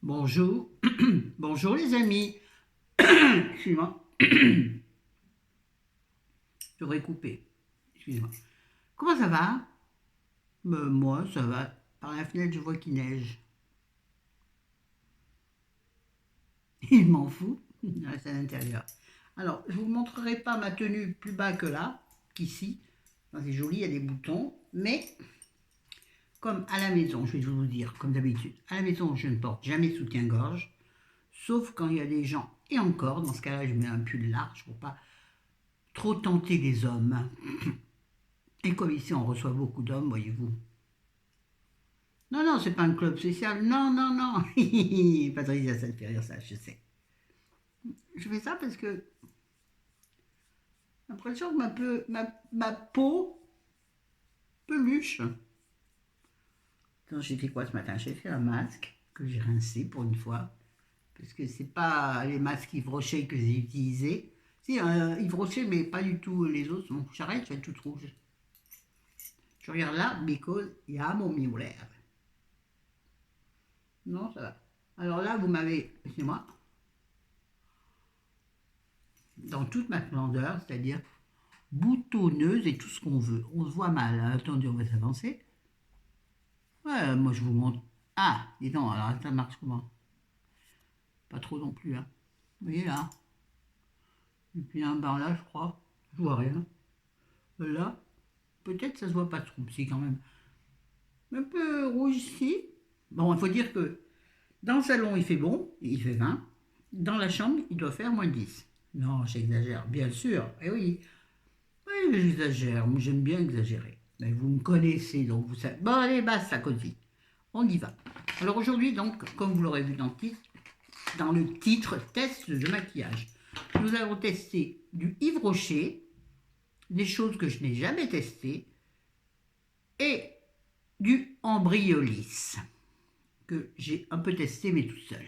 Bonjour, bonjour les amis. Excusez-moi, je devrais couper. Excusez-moi. Comment ça va? Moi, ça va. Par la fenêtre, je vois qu'il neige. Il m'en fout. Il reste à l'intérieur. Alors, je ne vous montrerai pas ma tenue plus bas que là, qu'ici. Enfin, c'est joli, il y a des boutons. Mais, comme à la maison, je vais vous dire, comme d'habitude, à la maison, je ne porte jamais soutien-gorge. Sauf quand il y a des gens. Et encore, dans ce cas-là, je mets un pull large pour pas trop tenter les hommes. Et comme ici on reçoit beaucoup d'hommes, voyez-vous. Non, non, c'est pas un club social. Non, non, non. Patricia, ça te fait rire ça, je sais. Je fais ça parce que j'ai l'impression que ma peau peluche. Attends, j'ai fait quoi ce matin? J'ai fait un masque que j'ai rincé pour une fois. Parce que c'est pas les masques Yves Rocher que j'ai utilisés. Si, Yves Rocher, mais pas du tout les autres. Donc j'arrête, je vais être toute rouge. Je regarde là, because amo mi mujer. Non, ça va. Alors là, vous m'avez, excusez-moi, dans toute ma splendeur, c'est-à-dire boutonneuse et tout ce qu'on veut. On se voit mal, hein. Attendez, on va s'avancer. Ouais, moi je vous montre. Ah, dis donc, alors ça marche comment? Pas trop non plus, hein. Vous voyez là? Et puis un bar là, je crois. Je vois rien. Là, peut-être ça se voit pas trop, si quand même. Un peu rouge ici. Bon, il faut dire que dans le salon, il fait bon, il fait 20. Dans la chambre, il doit faire -10. Non, j'exagère, bien sûr. Eh oui, oui, j'exagère. Moi, j'aime bien exagérer. Mais vous me connaissez, donc vous savez. Bon, allez, basta, cosy. On y va. Alors aujourd'hui, donc, comme vous l'aurez vu dans le titre test de maquillage, nous allons tester du Yves Rocher, des choses que je n'ai jamais testées, et du Ambriolis, que j'ai un peu testé, mais tout seul.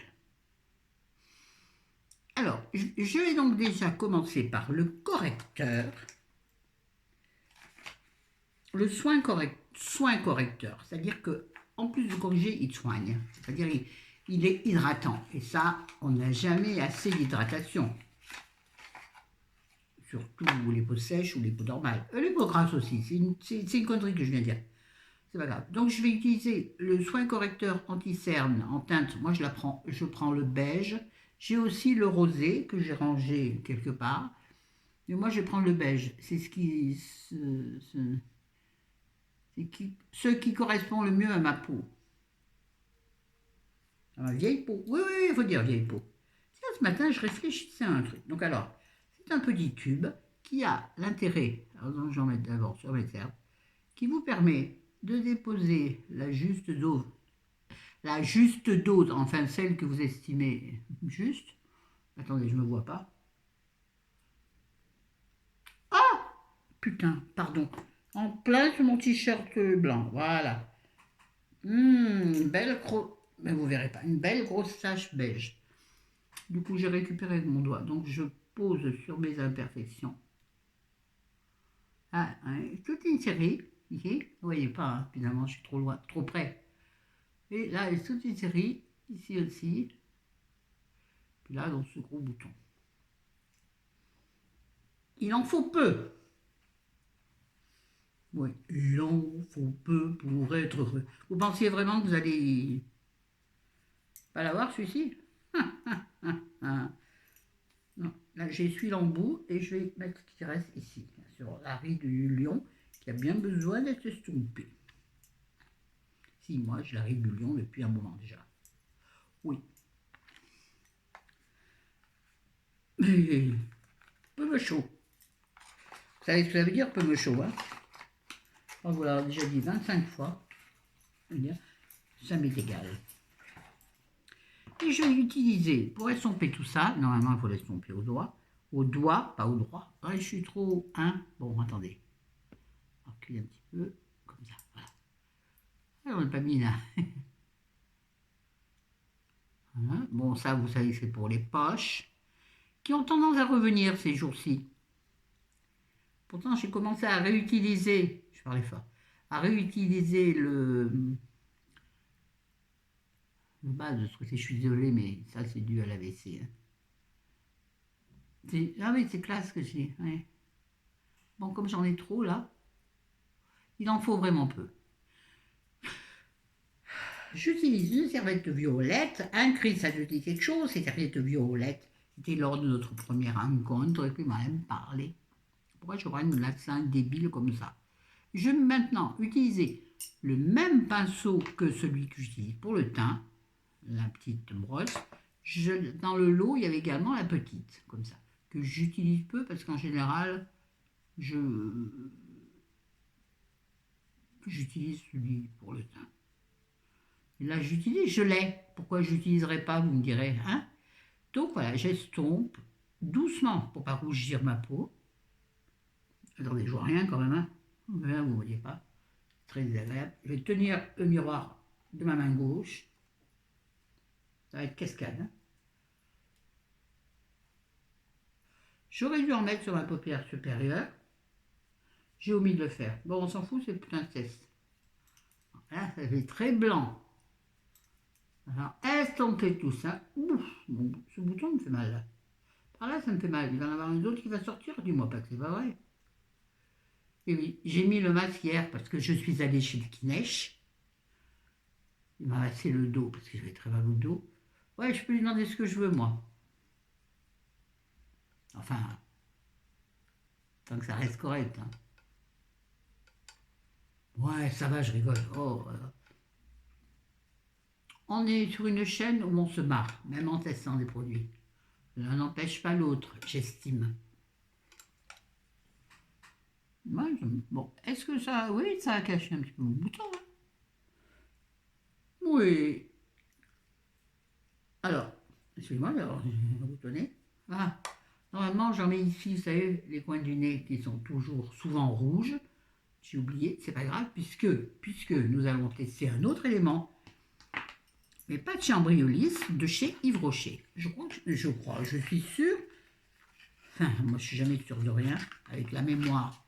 Alors, je vais donc déjà commencer par le correcteur, le soin correcteur, c'est-à-dire que en plus de corriger, il soigne, c'est-à-dire il est hydratant. Et ça, on n'a jamais assez d'hydratation. Surtout les peaux sèches ou les peaux normales. Les peaux grasses aussi, c'est une connerie que je viens de dire. C'est pas grave. Donc je vais utiliser le soin correcteur anti-cerne en teinte. Moi je prends le beige. J'ai aussi le rosé que j'ai rangé quelque part. Mais moi je vais prendre le beige. C'est ce qui correspond le mieux à ma peau. À ma vieille peau. Oui, oui, il faut dire vieille peau. Tiens, ce matin je réfléchissais à un truc. Donc alors, c'est un petit tube qui a l'intérêt, alors j'en mets d'abord sur mes herbes, qui vous permet de déposer la juste dose, enfin celle que vous estimez juste. Attendez, je ne me vois pas. Ah, putain, pardon. En plein sur mon t-shirt blanc, voilà. Belle mais vous verrez pas, une belle grosse tache beige. Du coup, j'ai récupéré de mon doigt, donc je pose sur mes imperfections. Ah, hein, toute une série, ici, vous voyez pas, hein, finalement, je suis trop loin, trop près. Et là, il y a toute une série, ici aussi, puis là, dans ce gros bouton. Il en faut peu. Oui, il en faut peu pour être heureux. Vous pensiez vraiment que vous allez pas l'avoir, celui-ci? Non, là, j'essuie l'embout et je vais mettre ce qui reste ici, sur la ride du lion, qui a bien besoin d'être estompée. Si, moi, j'ai la ride du lion depuis un moment déjà. Oui. Mais, peu me chaud. Vous savez ce que ça veut dire, peu me chaud, hein? On vous l'a déjà dit 25 fois. Ça m'est égal. Et je vais utiliser, pour estomper tout ça, normalement il faut l'estomper au doigt, pas au droit. Ah, je suis trop, hein. Bon, attendez. On va reculer un petit peu, comme ça, voilà. Ah, on n'a pas mis là. Voilà. Bon, ça, vous savez, c'est pour les poches, qui ont tendance à revenir ces jours-ci. Pourtant, j'ai commencé à réutiliser, à réutiliser de base de ce côté, je suis désolée, mais ça c'est dû à l'AVC. Hein. Ah oui, c'est classe que j'ai. Ouais. Bon, comme j'en ai trop là, il en faut vraiment peu. J'utilise une serviette violette. Hein, Chris, ça te dit quelque chose, ces serviettes violettes? C'était lors de notre première rencontre que m'a même parlé. Pourquoi je prends un accent débile comme ça? Je vais maintenant utiliser le même pinceau que celui que j'utilise pour le teint, la petite brosse. Dans le lot, il y avait également la petite, comme ça, que j'utilise peu parce qu'en général, j'utilise celui pour le teint. Et là, je l'ai. Pourquoi je n'utiliserai pas, vous me direz, hein? Donc voilà, j'estompe doucement pour ne pas rougir ma peau. Attendez, je vois rien quand même, hein? Là, vous ne voyez pas. Très désagréable. Je vais tenir le miroir de ma main gauche. Ça va être cascade. Hein? J'aurais dû en mettre sur ma paupière supérieure. J'ai omis de le faire. Bon, on s'en fout, c'est un test. Là, ça fait très blanc. Alors, estompez tout ça. Ouf, bon, ce bouton me fait mal. Là. Par là, ça me fait mal. Il va y en avoir un autre qui va sortir. Dis-moi pas que c'est pas vrai. Et oui, j'ai mis le masque hier parce que je suis allée chez le Kinesh. Il m'a massé le dos parce que j'avais très mal au dos. Ouais, je peux lui demander ce que je veux, moi. Enfin, tant que ça reste correct. Hein. Ouais, ça va, je rigole. Oh, on est sur une chaîne où on se marre, même en testant des produits. L'un n'empêche pas l'autre, j'estime. Ouais, bon, est-ce que ça... Oui, ça a caché un petit peu mon bouton. Hein. Oui. Alors, excusez-moi, alors, boutonner. Ah, normalement, j'en mets ici, vous savez, les coins du nez qui sont toujours souvent rouges. J'ai oublié, c'est pas grave, puisque nous allons tester un autre élément, mais pas de Chambriolis, de chez Yves Rocher. Je suis sûr, enfin, moi je suis jamais sûr de rien, avec la mémoire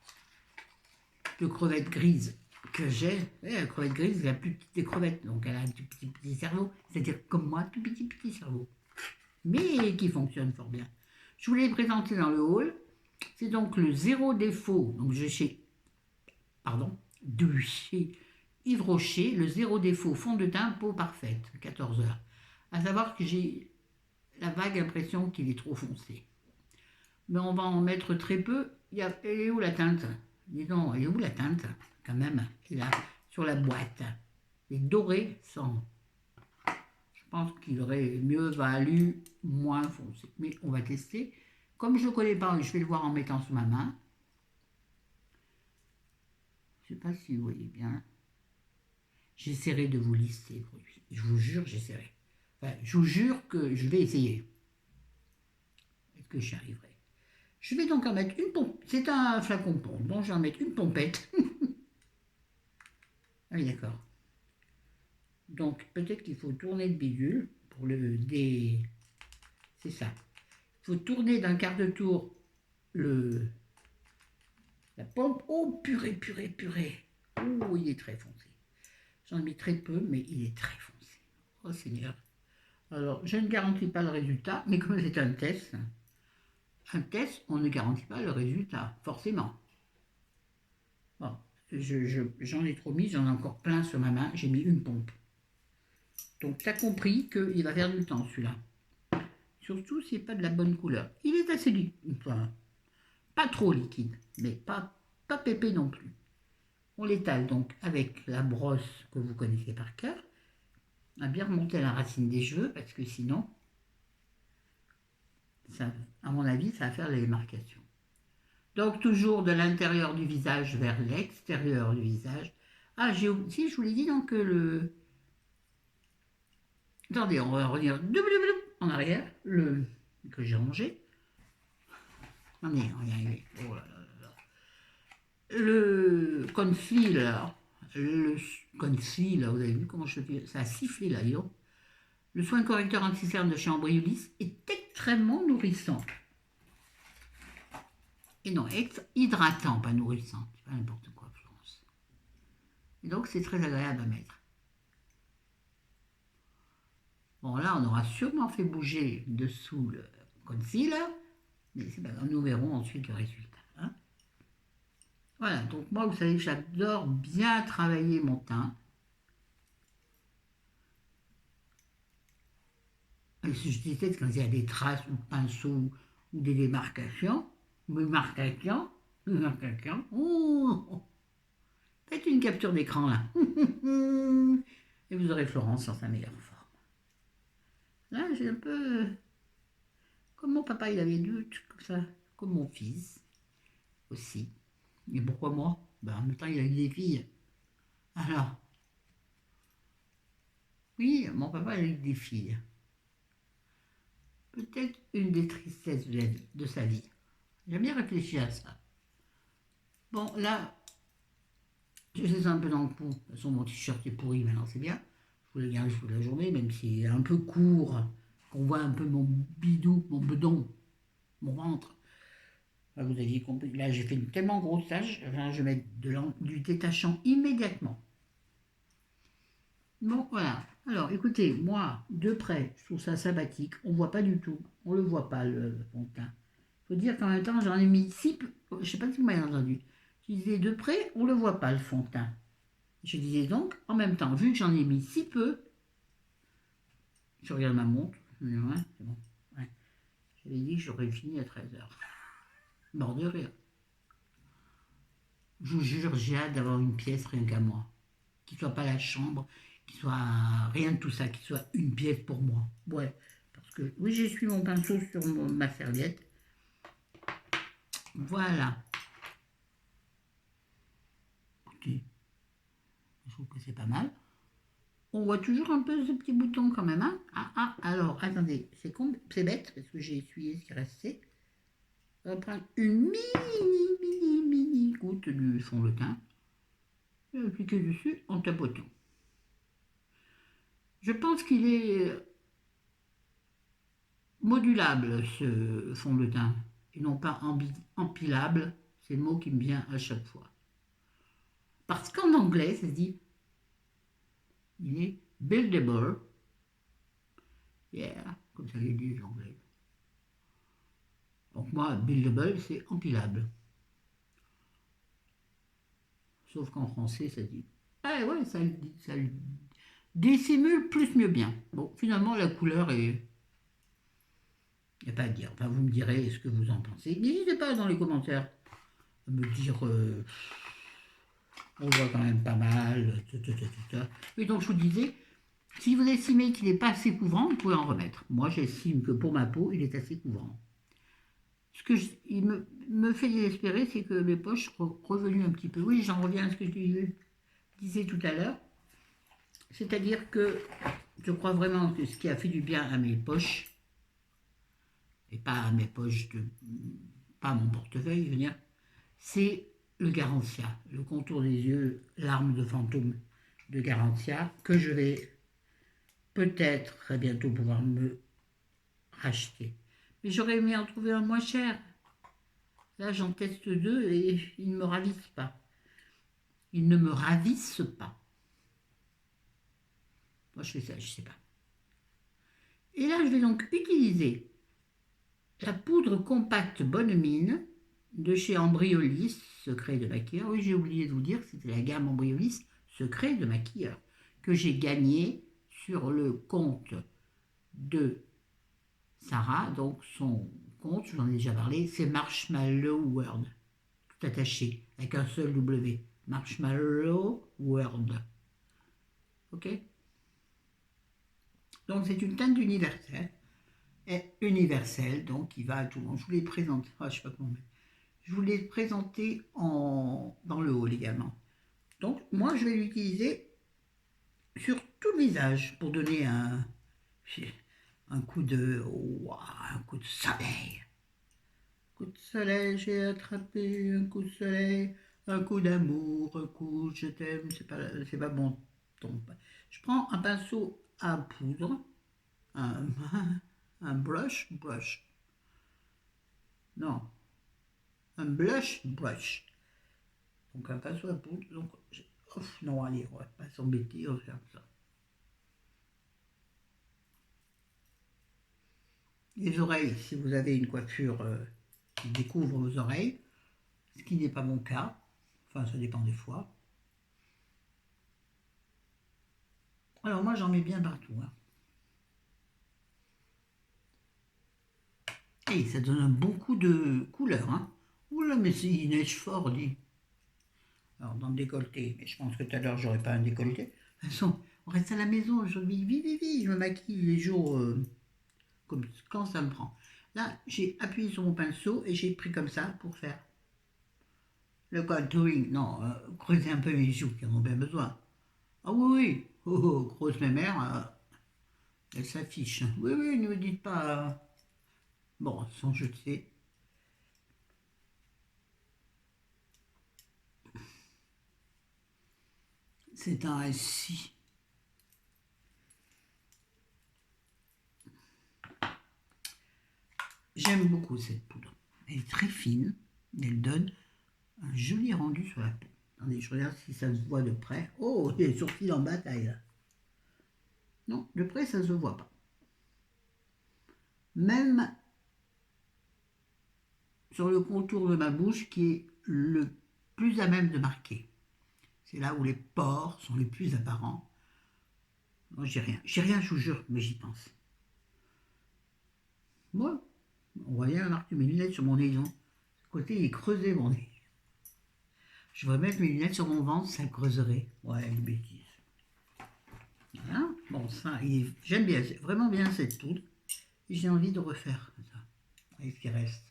de crevette grise que j'ai. La crevette grise, c'est la plus petite des crevettes, donc elle a un petit cerveau, c'est-à-dire comme moi, tout petit cerveau, mais qui fonctionne fort bien. Je vous l'ai présenté dans le haul, c'est donc le zéro défaut, donc de chez Yves Rocher, le zéro défaut fond de teint peau parfaite, 14 heures. À savoir que j'ai la vague impression qu'il est trop foncé. Mais on va en mettre très peu. Elle est où la teinte? Dis donc, elle est où la teinte? Quand même, elle est là, sur la boîte. Les dorés sont... Je pense qu'il aurait mieux valu moins foncé. Mais on va tester. Comme je ne le connais pas, je vais le voir en mettant sous ma main. Je ne sais pas si vous voyez bien. J'essaierai de vous lister les produits. Je vous jure, j'essaierai. Enfin, je vous jure que je vais essayer. Est-ce que j'y arriverai? Je vais donc en mettre une pompe. C'est un flacon pompe, donc je vais en mettre une pompette. Ah oui, d'accord. Donc, peut-être qu'il faut tourner le bidule pour le dé... C'est ça. Il faut tourner d'un quart de tour la pompe. Oh, purée. Oh, il est très foncé. J'en ai mis très peu, mais il est très foncé. Oh Seigneur. Alors, je ne garantis pas le résultat, mais comme c'est un test, on ne garantit pas le résultat, forcément. Bon, j'en ai trop mis, j'en ai encore plein sur ma main, j'ai mis une pompe. Donc, tu as compris qu'il va faire du temps, celui-là. Surtout s'il n'est pas de la bonne couleur. Il est assez liquide, enfin, pas trop liquide, mais pas pépé non plus. On l'étale donc avec la brosse que vous connaissez par cœur. On a bien remonté la racine des cheveux parce que sinon, ça, à mon avis, ça va faire les démarcations. Donc toujours de l'intérieur du visage vers l'extérieur du visage. Ah, si je vous l'ai dit donc le... Attendez, on va revenir en arrière, que j'ai rangé. On y arrive. Oh là là. Le concealer, vous avez vu comment je fais, ça a sifflé là, disons. Le soin correcteur anti-cerne de chez Chambriolis est extrêmement nourrissant. Et non, hydratant, pas nourrissant. C'est pas n'importe quoi, Florence. Et donc, c'est très agréable à mettre. Bon, là, on aura sûrement fait bouger dessous le concealer, mais c'est pas grave, nous verrons ensuite le résultat. Hein. Voilà, donc moi, vous savez, j'adore bien travailler mon teint. Et si je disais quand il y a des traces ou de pinceau ou des démarcations, oh, faites une capture d'écran là. Et vous aurez Florence dans sa meilleure forme. Là, j'ai un peu... Comme mon papa, il avait deux trucs comme ça, comme mon fils aussi. Et pourquoi moi? Ben, en même temps, il a eu des filles. Alors, oui, mon papa, il a eu des filles. Peut-être une des tristesses de sa vie. J'ai bien réfléchi à ça. Bon, là, je laisse un peu dans le coup. De toute façon, mon t-shirt est pourri, maintenant c'est bien. Je vous le garde toute la journée, même s'il est un peu court, qu'on voit un peu mon bidou, mon bedon, mon ventre. Là, vous aviez compris. Là, j'ai fait une tellement grosse tache, enfin, je vais mettre du détachant immédiatement. Bon, voilà. Alors, écoutez, moi, de près, je trouve ça sympathique. On ne voit pas du tout. On ne le voit pas, le fond de teint. Il faut dire qu'en même temps, j'en ai mis 6... Je ne sais pas si vous m'avez entendu. Je disais, de près, on ne le voit pas, le fond de teint. Je disais donc, en même temps, vu que j'en ai mis si peu, je regarde ma montre, je me dis, ouais, c'est bon. Ouais. J'avais dit que j'aurais fini à 13h. Mort de rire. Je vous jure, j'ai hâte d'avoir une pièce rien qu'à moi. Qui soit pas la chambre, qui soit rien de tout ça, qui soit une pièce pour moi. Ouais, parce que oui, j'essuie mon pinceau sur ma serviette. Voilà. Écoutez, je trouve que c'est pas mal. On voit toujours un peu ce petit bouton quand même. Hein. Alors, attendez, c'est bête, parce que j'ai essuyé ce qui restait. On va prendre une mini goutte du fond de teint. Et appliquer dessus en tapotant. Je pense qu'il est modulable, ce fond de teint, et non pas empilable. C'est le mot qui me vient à chaque fois. Parce qu'en anglais, ça se dit, il est buildable. Yeah, comme ça les dit les anglais. Donc moi, buildable, c'est empilable. Sauf qu'en français, ça dit... Ah ouais, ça le dissimule plus mieux bien. Bon, finalement, la couleur est... Il n'y a pas à dire. Enfin, vous me direz ce que vous en pensez. N'hésitez pas dans les commentaires à me dire... on voit quand même pas mal. Et donc, je vous disais, si vous estimez qu'il n'est pas assez couvrant, vous pouvez en remettre. Moi, j'estime que pour ma peau, il est assez couvrant. Ce que il me fait désespérer, c'est que mes poches sont revenues un petit peu. Oui, j'en reviens à ce que je disais tout à l'heure. C'est-à-dire que je crois vraiment que ce qui a fait du bien à mes poches, et pas à mes poches, pas à mon portefeuille, je veux dire, c'est le Garantia, le contour des yeux, l'arme de fantôme de Garantia, que je vais peut-être très bientôt pouvoir me racheter. Mais j'aurais aimé en trouver un moins cher. Là, j'en teste deux et ils ne me ravissent pas. Ils ne me ravissent pas. Moi, je fais ça, je ne sais pas. Et là, je vais donc utiliser la poudre compacte Bonne Mine de chez Ambriolis, secret de maquilleur. Oui, j'ai oublié de vous dire, c'était la gamme Ambriolis, secret de maquilleur, que j'ai gagné sur le compte de Sarah. Donc, son compte, je vous en ai déjà parlé, c'est Marshmallow World, tout attaché, avec un seul W. Marshmallow World. Ok? Donc, c'est une teinte universelle. Est universelle, donc qui va à tout le monde. Je vous l'ai présenté, je sais pas comment, je vous l'ai présenté dans le haut également. Donc moi je vais l'utiliser sur tout le visage pour donner un coup de un coup de soleil. Coup de soleil, j'ai attrapé un coup de soleil, un coup d'amour, un coup je t'aime, c'est pas bon ton. Je prends un pinceau à poudre, un brush, non, un brush. Donc un pinceau à poudre, donc, non allez, on va pas s'embêter, on va faire ça. Les oreilles, si vous avez une coiffure qui découvre vos oreilles, ce qui n'est pas mon cas, enfin ça dépend des fois. Alors moi j'en mets bien partout. Hein. Et ça donne un bon coup de couleur. Hein. Oula, mais il neige fort, dit. Alors dans le décolleté, mais je pense que tout à l'heure j'aurai pas un décolleté. De toute façon, on reste à la maison aujourd'hui. Vite, je me maquille les jours comme quand ça me prend. Là, j'ai appuyé sur mon pinceau et j'ai pris comme ça pour faire le contouring. Non, creuser un peu mes joues qui en ont bien besoin. Ah oui, grosse mémère, elle s'affiche. Oui, ne me dites pas. Bon, sans je sais. C'est un récit. J'aime beaucoup cette poudre. Elle est très fine. Elle donne un joli rendu sur la peau. Attendez, je regarde si ça se voit de près. Oh, les sourcils en bataille là. Non, de près ça ne se voit pas. Même sur le contour de ma bouche qui est le plus à même de marquer. C'est là où les pores sont les plus apparents. Moi, j'ai rien. J'ai rien, je vous jure, mais j'y pense. Moi, on voit bien la marque de mes lunettes sur mon nez. Ce côté, il est creusé, mon nez. Je voudrais mettre mes lunettes sur mon ventre, ça creuserait. Ouais, une bêtise. Voilà. Bon, ça, j'aime bien, vraiment bien cette poudre. Et j'ai envie de refaire ça. Et ce qui reste.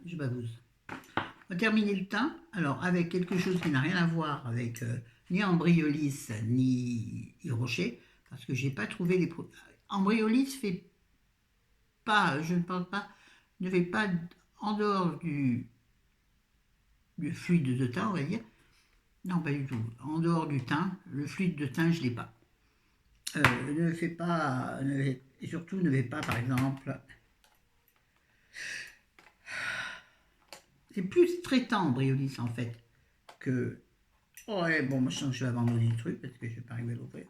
Je bavouse. On va terminer le teint, alors avec quelque chose qui n'a rien à voir avec ni Ambryolis ni Rocher, parce que j'ai pas trouvé les produits. Ambryolis fait pas, je ne pense pas, ne fait pas en dehors du fluide de teint, on va dire. Non, pas du tout. En dehors du teint, le fluide de teint, je l'ai pas. Ne fait pas, et surtout ne fait pas, par exemple. C'est plus traitant, Ambryolis, en fait, que. Oh, ouais, bon, moi, je vais abandonner le truc parce que je ne vais pas arriver à l'ouvrir.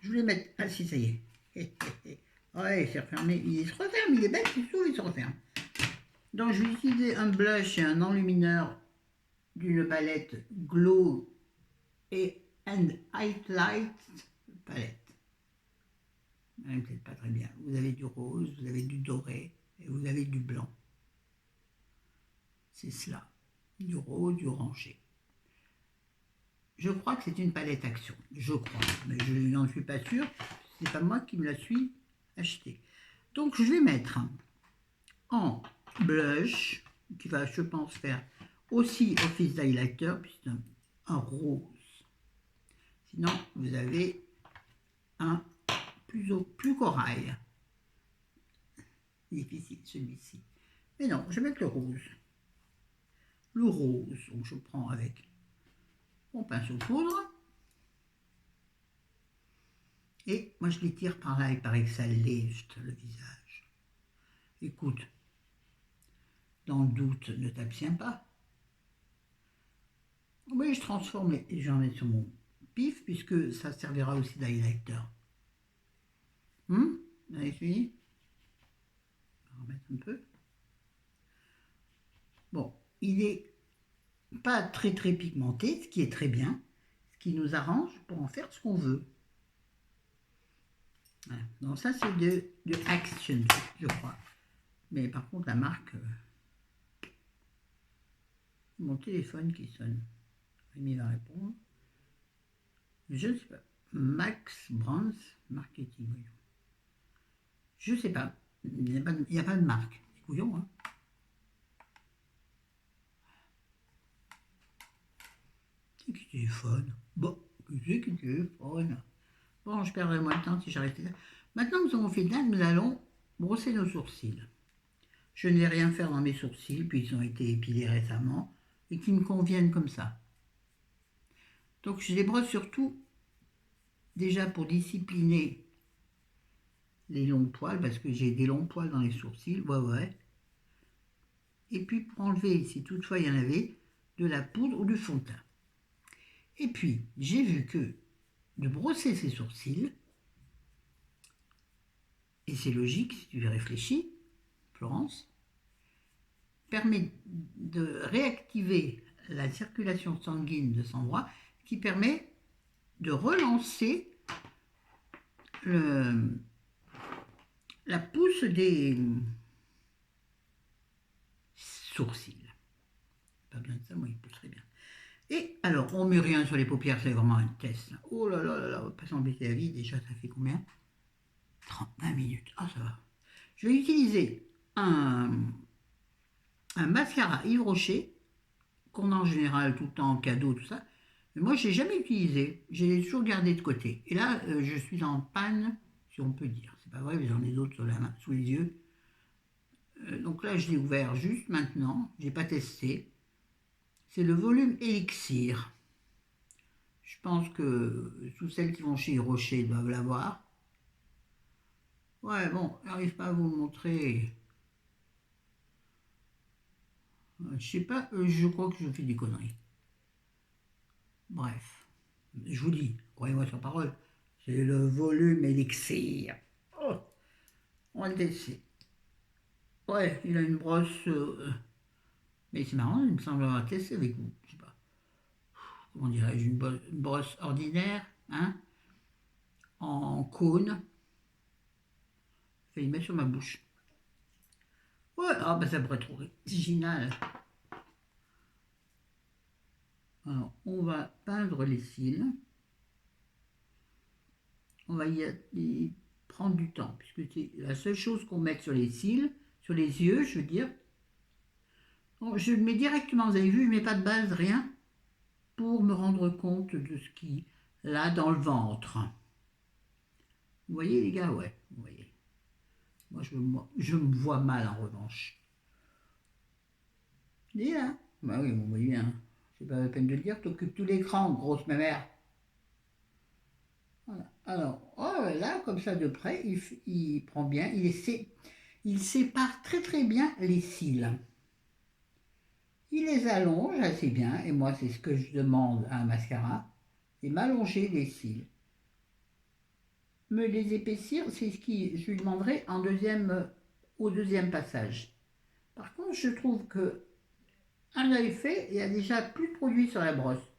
Je voulais mettre. Ah, si, ça y est. Ouais, c'est refermé. Il se referme, il est bête, il s'ouvre, il se referme. Donc, je vais utiliser un blush et un enlumineur d'une palette Glow et Highlight palette. Peut-être pas très bien. Vous avez du rose, vous avez du doré et vous avez du blanc. C'est cela. Du rose, du orangé. Je crois que c'est une palette Action. Je crois, mais je n'en suis pas sûre. C'est pas moi qui me la suis achetée. Donc, je vais mettre en blush, qui va, je pense, faire aussi office d'highlighter, puisque un rose. Sinon, vous avez un plus corail. Difficile, celui-ci. Mais non, je vais mettre le rose. Le rose, donc je prends avec mon pinceau poudre. Et moi, je les tire par là, il paraît que ça lèche le visage. Écoute, dans le doute, ne t'abstiens pas. Oui, je transforme et j'en mets sur mon pif, puisque ça servira aussi d'highlighter. Vous avez fini? On va remettre un peu. Bon, il n'est pas très pigmenté, ce qui est très bien, ce qui nous arrange pour en faire ce qu'on veut. Voilà. Donc ça, c'est de Action, je crois. Mais par contre, la marque... mon téléphone qui sonne. Rémi va répondre. Je ne sais pas. Max Brands Marketing. Je ne sais pas. Il n'y a pas de marque. C'est couillon, hein. C'est qui téléphone? Bon, c'est qui téléphone? Bon, je perdrai moins de temps si j'arrêtais là. Maintenant que nous avons fait ça, nous allons brosser nos sourcils. Je ne vais rien faire dans mes sourcils, puis ils ont été épilés récemment, et qui me conviennent comme ça. Donc je les brosse surtout, déjà pour discipliner les longs poils, parce que j'ai des longs poils dans les sourcils, ouais. Et puis pour enlever, si toutefois il y en avait, de la poudre ou du fond de teint. Et puis, j'ai vu que de brosser ses sourcils, et c'est logique si tu y réfléchis, Florence, permet de réactiver la circulation sanguine de son bras, qui permet de relancer la pousse des sourcils. Pas besoin de ça, moi il pousserait bien. Et alors, on met rien sur les paupières, c'est vraiment un test. Oh là là là là, on va pas s'embêter la vie, déjà ça fait combien 20 minutes, ah ça va. Je vais utiliser un mascara Yves Rocher, qu'on a en général tout le temps en cadeau, tout ça. Mais moi, je l'ai jamais utilisé, je l'ai toujours gardé de côté. Et là, je suis en panne, si on peut dire. C'est pas vrai, mais j'en ai d'autres sous les yeux. Donc là, je l'ai ouvert juste maintenant, j'ai pas testé. C'est le volume Elixir. Je pense que toutes celles qui vont chez Rocher doivent l'avoir. Ouais, bon, j'arrive pas à vous le montrer. Je sais pas, je crois que je fais des conneries. Bref, je vous dis, croyez-moi sur parole, c'est le volume Elixir. Oh, on va le tester. Ouais, il a une brosse, mais c'est marrant, il me semble avoir testé avec vous. Je sais pas, comment dirais-je, une brosse ordinaire, hein, en cône. Je vais y mettre sur ma bouche. Ouais, ah ben ça pourrait être original. Alors, on va peindre les cils. On va y prendre du temps, puisque c'est la seule chose qu'on met sur les cils, sur les yeux, je veux dire. Donc, je le mets directement, vous avez vu, je ne mets pas de base, rien, pour me rendre compte de ce qui là dans le ventre. Vous voyez les gars, ouais, vous voyez. Moi, je me vois mal en revanche. Et là, bah oui, vous voyez bien. C'est pas la peine de le dire, t'occupes tout l'écran, grosse mémère. Voilà. Alors, oh, là, comme ça de près, il prend bien, il sépare très très bien les cils. Il les allonge assez bien, et moi c'est ce que je demande à un mascara, c'est m'allonger les cils. Me les épaissir, c'est ce que je lui demanderai au deuxième passage. Par contre, je trouve que un œil fait, il y a déjà plus de produit sur la brosse.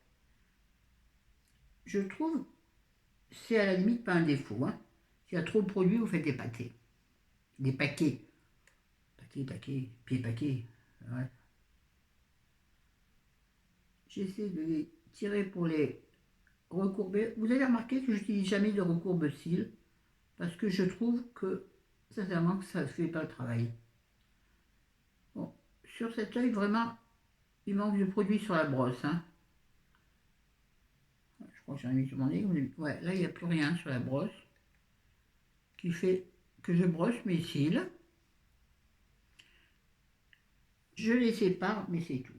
Je trouve c'est à la limite pas un défaut. Hein. S'il y a trop de produits, vous faites des paquets. Des paquets. Paquets, pieds paquets. Ouais. J'essaie de les tirer pour les recourber. Vous avez remarqué que je n'utilise jamais de recourbe-cils parce que je trouve que, sincèrement, que ça ne fait pas le travail. Bon, sur cet œil, vraiment, il manque de produit sur la brosse. Hein. Je crois que j'en ai mis sur mon nez. Ouais, là, il n'y a plus rien sur la brosse qui fait que je brosse mes cils. Je les sépare, mais c'est tout.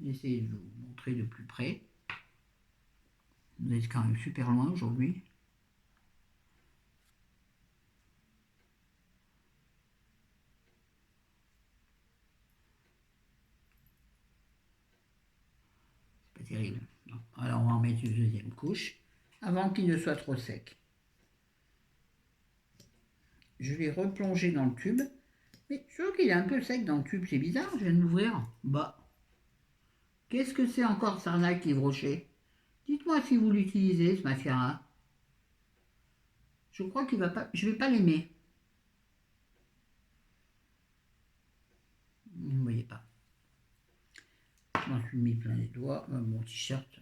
J'essaie de vous montrer de plus près. Vous êtes quand même super loin aujourd'hui. C'est pas terrible. Non. Alors on va en mettre une deuxième couche avant qu'il ne soit trop sec. Je l'ai replongé dans le tube. Mais je trouve qu'il est un peu sec dans le tube. C'est bizarre, je viens de l'ouvrir. Bah. Qu'est-ce que c'est encore cette arnaque, Yves Rocher? Dites-moi si vous l'utilisez, ce mascara. Je crois qu'il va pas. Je vais pas l'aimer. Vous ne voyez pas. Je m'en suis mis plein les doigts. Mon t-shirt.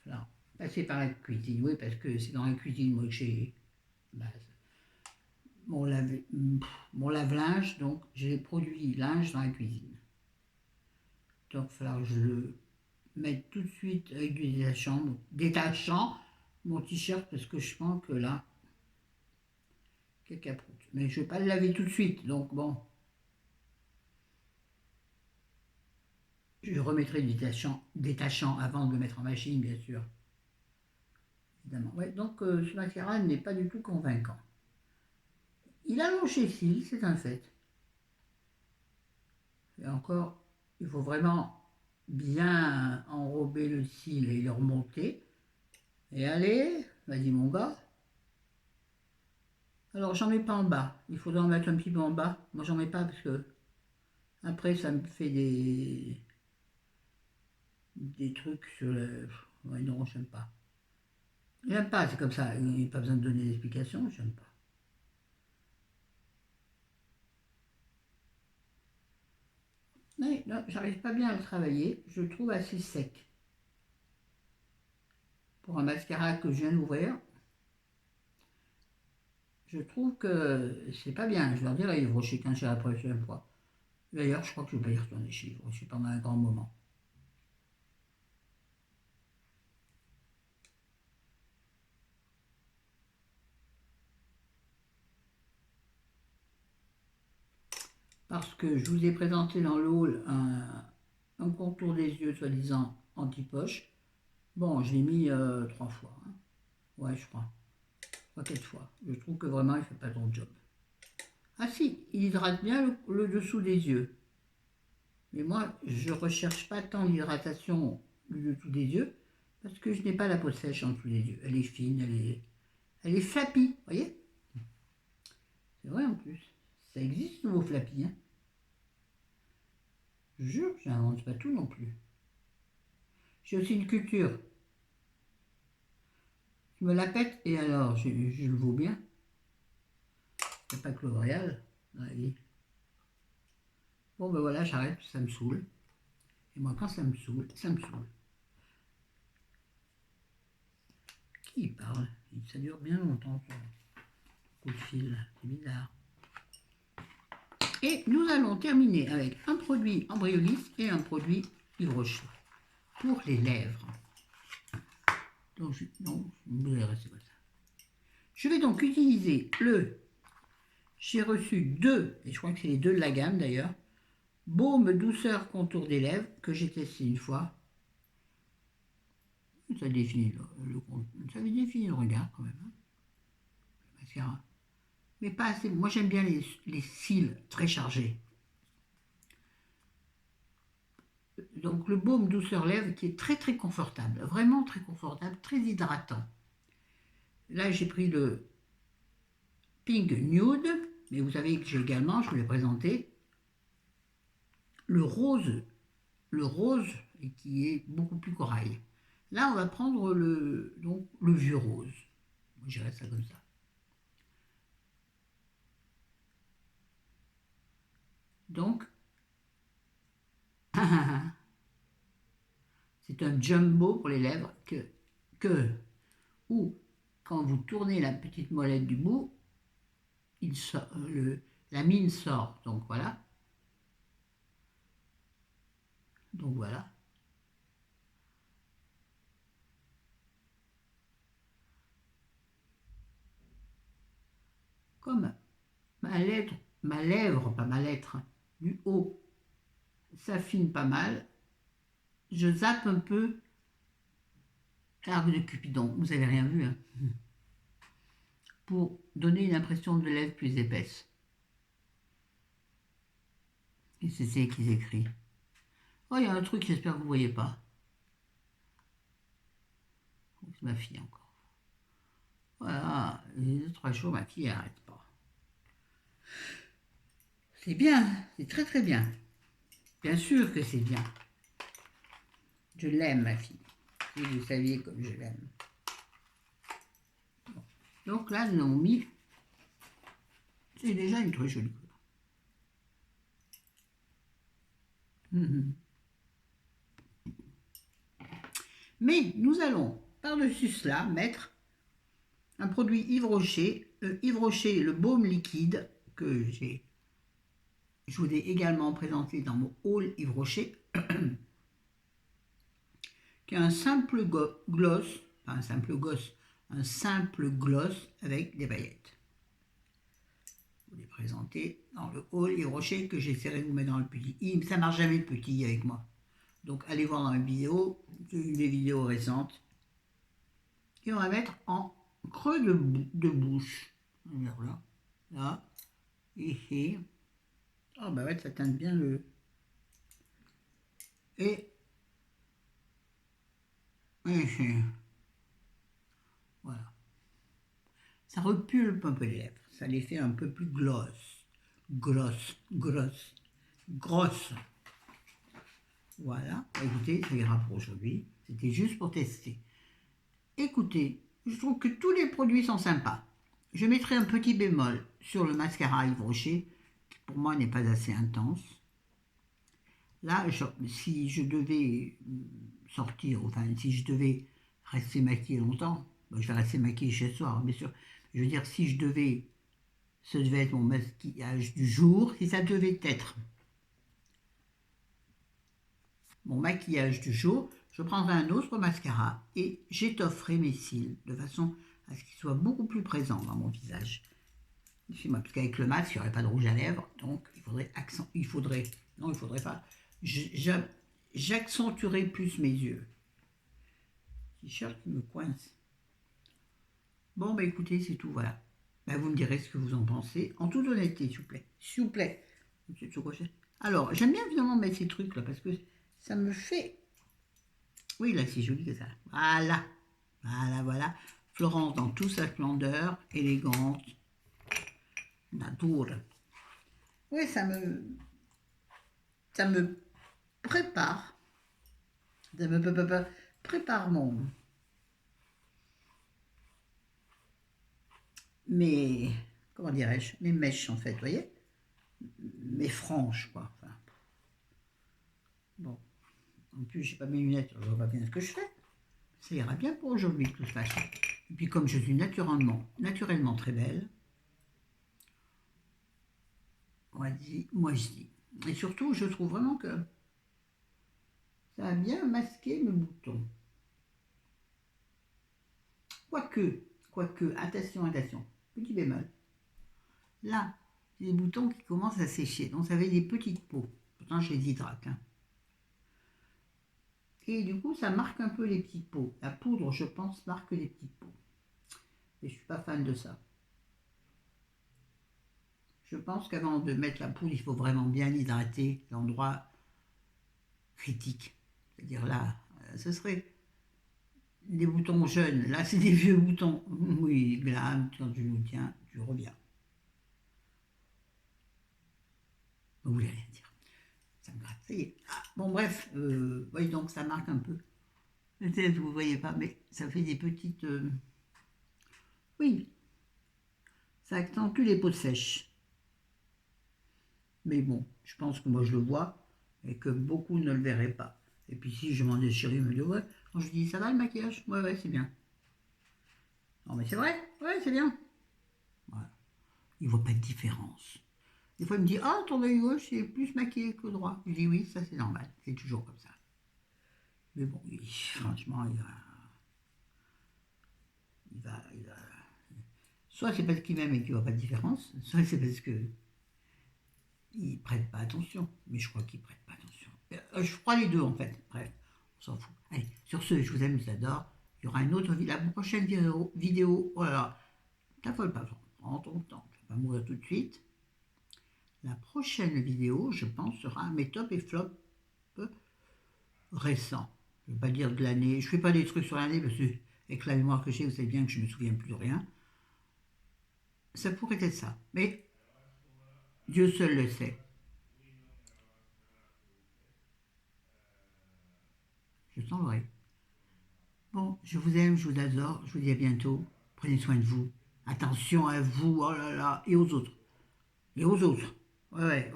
Alors, passer par la cuisine. Oui, parce que c'est dans la cuisine, moi, que j'ai mon lave-linge. Donc, j'ai produit linge dans la cuisine. Donc, il va falloir que je le mette tout de suite avec du détachant mon t-shirt parce que je pense que là, caca prout. Mais je ne vais pas le laver tout de suite, donc bon. Je remettrai du détachant avant de le mettre en machine, bien sûr. Évidemment. Ouais, donc ce mascara n'est pas du tout convaincant. Il allonge les cils, c'est un fait. Et encore, il faut vraiment bien enrober le cil et le remonter. Et allez, vas-y mon gars. Alors, j'en mets pas en bas. Il faudra en mettre un petit peu en bas. Moi, j'en mets pas parce que après, ça me fait des trucs sur le... Ouais, non, j'aime pas. J'aime pas, c'est comme ça. Il n'y a pas besoin de donner d'explications, j'aime pas. Mais là, j'arrive pas bien à le travailler. Je le trouve assez sec. Pour un mascara que je viens d'ouvrir, je trouve que c'est pas bien. Je leur dirai Yves Rocher quand j'ai la prochaine fois. D'ailleurs, je crois que je vais pas y retourner chez Yves Rocher pendant un grand moment. Parce que je vous ai présenté dans le hall un contour des yeux soi-disant anti-poche. Bon, je l'ai mis 3 fois. Hein. Ouais, je crois. 3, 4 fois. Je trouve que vraiment, il fait pas ton job. Ah si, il hydrate bien le dessous des yeux. Mais moi, je recherche pas tant l'hydratation du dessous des yeux, parce que je n'ai pas la peau sèche en dessous des yeux. Elle est fine, elle est flappie, vous voyez? C'est vrai en plus. Ça existe, ce mot flappy, hein. Je jure, j'invente pas tout non plus. J'ai aussi une culture. Je me la pète et alors, je le vaux bien. Il n'y a pas que L'Oréal. Allez. Bon ben voilà, j'arrête, ça me saoule. Et moi, quand ça me saoule, ça me saoule. Qui parle? Ça dure bien longtemps, ce coup de fil. C'est bizarre. Et nous allons terminer avec un produit Embryolisse et un produit Yves Rocher pour les lèvres. Donc, vous allez rester comme ça. Je vais donc utiliser j'ai reçu 2, et je crois que c'est les 2 de la gamme d'ailleurs, Baume douceur contour des lèvres, que j'ai testé une fois. Ça définit ça définit le regard quand même. Hein. Le mascara. Mais pas assez. Moi j'aime bien les cils très chargés. Donc le baume douceur lèvres qui est très très confortable, vraiment très confortable, très hydratant. Là j'ai pris le Pink Nude, mais vous savez que j'ai également, je vous l'ai présenté, le rose et qui est beaucoup plus corail. Là on va prendre le vieux rose. Moi je dirais ça comme ça. Donc c'est un jumbo pour les lèvres où quand vous tournez la petite molette du bout, la mine sort. Donc voilà. Donc voilà. Comme ma lèvre, pas ma lettre, du haut s'affine pas mal, je zappe un peu l'arc de Cupidon. Vous n'avez rien vu, hein, pour donner une impression de lèvres plus épaisse. Et c'est ce qu'ils écrivent. Oh, il y a un truc, j'espère que vous ne voyez pas. C'est ma fille encore. Voilà, les 2-3 jours, ma fille n'arrête pas. C'est bien, c'est très très bien. Bien sûr que c'est bien. Je l'aime, ma fille. Si vous saviez comme je l'aime. Bon. Donc là, nous avons mis... C'est déjà une très jolie couleur. Mais nous allons, par-dessus cela, mettre un produit Yves Rocher. Yves Rocher, le baume liquide, que je vous ai également présenté dans mon haul Yves Rocher, qui est un simple gloss, pas un simple gloss, un simple gloss avec des paillettes. Je vous l'ai présenté dans le haul Yves Rocher que j'essaierai de vous mettre dans le petit. Ça ne marche jamais le petit avec moi. Donc allez voir dans mes vidéos, des vidéos récentes. Et on va mettre en creux de bouche. Là, là, ici. Oh bah ouais, ça teinte bien le... Et ici. Voilà. Ça repulpe un peu les lèvres. ça les fait un peu plus grosses. Voilà, écoutez, ça ira pour aujourd'hui. C'était juste pour tester. Écoutez, je trouve que tous les produits sont sympas. Je mettrai un petit bémol sur le mascara Yves Rocher, qui pour moi n'est pas assez intense. Là, si je devais sortir, enfin, si je devais rester maquillée longtemps, je vais rester maquillée chez soir, bien sûr. Je veux dire, si je devais, ce devait être mon maquillage du jour, si ça devait être mon maquillage du jour, je prendrai un autre mascara et j'étofferai mes cils de façon à ce qu'ils soient beaucoup plus présents dans mon visage. Parce qu'avec le masque, il n'y aurait pas de rouge à lèvres, donc il faudrait pas, j'accentuerai plus mes yeux. T-shirt qui me coince. Bon, bah écoutez, c'est tout, voilà. Bah, vous me direz ce que vous en pensez, en toute honnêteté, s'il vous plaît. S'il vous plaît. Alors, j'aime bien évidemment mettre ces trucs là, parce que ça me fait... Oui, là, c'est joli que ça. Voilà. Voilà. Florence dans toute sa splendeur, élégante, nature. Oui, ça me prépare. Ça me prépare mes, comment dirais-je, mes mèches en fait, vous voyez, mes franges quoi. Enfin, bon, en plus j'ai pas mes lunettes, je vois pas bien ce que je fais. Ça ira bien pour aujourd'hui de toute façon. Et puis comme je suis naturellement très belle, moi je dis. Et surtout, je trouve vraiment que ça a bien masqué mes boutons. Quoique, attention, petit bémol. Là, j'ai des boutons qui commencent à sécher, donc ça fait des petites peaux. Pourtant, je les hydrate. Hein. Et du coup, ça marque un peu les petites peaux. La poudre, je pense, marque les petites peaux. Et je ne suis pas fan de ça. Je pense qu'avant de mettre la poudre, il faut vraiment bien hydrater l'endroit critique. C'est-à-dire là, ce serait des boutons jeunes. Là, c'est des vieux boutons. Oui, glam, quand tu nous tiens, tu reviens. Vous voulez rien dire. Ça me gratte. Ça y est. Ah, bon, bref, voyez donc, ça marque un peu. Peut-être vous ne voyez pas, mais ça fait des petites... Oui, ça accentue les peaux sèches. Mais bon, je pense que moi je le vois et que beaucoup ne le verraient pas. Et puis si je m'en déchire, ils me disent ouais. Quand je dis ça va le maquillage? Ouais, c'est bien. Non mais c'est vrai, ouais, c'est bien. Voilà. Il ne voit pas de différence. Des fois il me dit ah ton œil gauche est plus maquillé que le droit. Je dis oui, ça c'est normal, c'est toujours comme ça. Mais bon, franchement, il va... Soit c'est parce qu'il m'aime et qu'il ne voit pas de différence, soit c'est parce que il ne prête pas attention. Mais je crois qu'il ne prête pas attention. Je crois les deux en fait. Bref, on s'en fout. Allez, sur ce, je vous aime, je vous adore. Il y aura une autre la prochaine vidéo. Oh là là, t'affole pas, prends ton temps. Tu vas pas mourir tout de suite. La prochaine vidéo, je pense, sera mes top et flop récents. Je ne vais pas dire de l'année. Je ne fais pas des trucs sur l'année parce que avec la mémoire que j'ai, vous savez bien que je ne me souviens plus de rien. Ça pourrait être ça. Mais Dieu seul le sait. Je sens vrai. Bon, je vous aime, je vous adore, je vous dis à bientôt. Prenez soin de vous. Attention à vous, oh là là, et aux autres. Et aux autres. Ouais.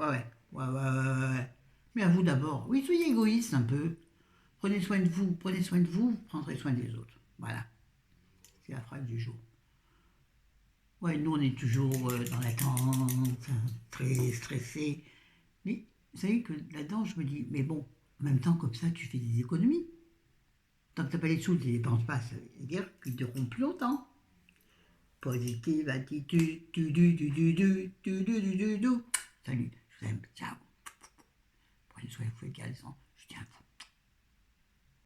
Mais à vous d'abord. Oui, soyez égoïste un peu. Prenez soin de vous, vous prendrez soin des autres. Voilà. C'est la phrase du jour. Ouais, nous on est toujours dans l'attente, très stressé. Mais vous savez que là-dedans, je me dis, mais bon, en même temps, comme ça, tu fais des économies. Tant que tu n'as pas les sous, tu ne les dépenses pas, ça veut dire qu'ils te dureront plus longtemps. Positive attitude, Salut, je vous aime, ciao. Prenez soin de vous, les garçons, je tiens à vous.